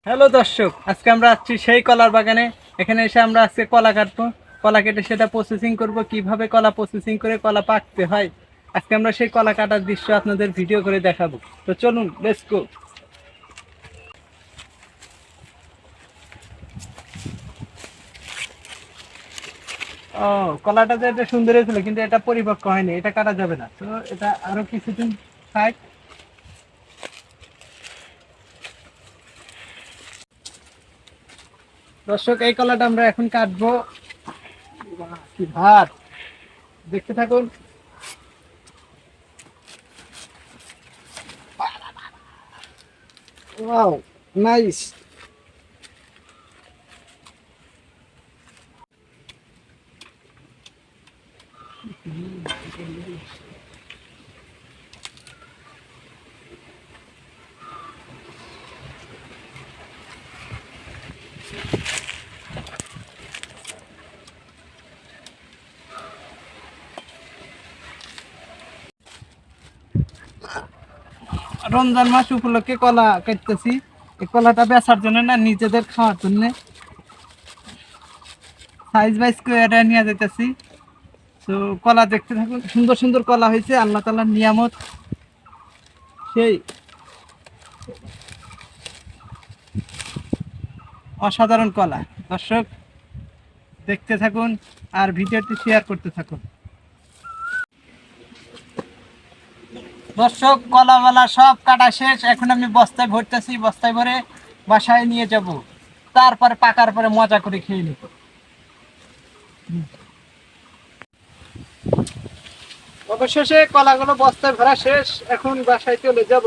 Hello দর্শক, আজকে আমরা আসছি সেই কলার বাগানে। এখানে এসে আমরা আজকে কলা কাটবো। কলা কেটে সেটা প্রসেসিং করব, কিভাবে কলা প্রসেসিং করে কলা পাকতে হয়। আজকে আমরা সেই কলা কাটার দৃশ্য আপনাদের ভিডিও করে দেখাবো। তো চলুন, লেটস গো। ও, কলাটা যে এটা সুন্দর হয়েছিল, কিন্তু এটা পরিপক্ক হয়নি, এটা কাটা যাবে না। তো এটা আরো কিছুদিন থাক। দর্শক, এই কলাটা আমরা এখন কাটবো। বাহ, কি ভাত! দেখতে থাকুন। Wow, nice. রমজান মাস উপলক্ষে কলা কাটতেছি। এই কলাটা বেচার জন্য না, নিজেদের খাওয়ার জন্য সাইজ বাইজ করে নিয়ে যাইতেছি। তো কলা দেখতে থাকুন, সুন্দর সুন্দর কলা হয়েছে, আল্লাহ তাআলার নিয়ামত। সেই অসাধারণ কলা। দর্শক, দেখতে থাকুন আর ভিডিওটি শেয়ার করতে থাকুন। দর্শক, কলাওয়ালা সব কাটা শেষ। এখন আমি বস্তায় ভরতেছি, বস্তায় ভরে বাসায় নিয়ে যাব। তারপরে পাকার পরে মজা করে খেয়ে নিব। অবশেষে কলাগুলো বস্তায় ভরা শেষ, এখন বাসায় চলে যাব।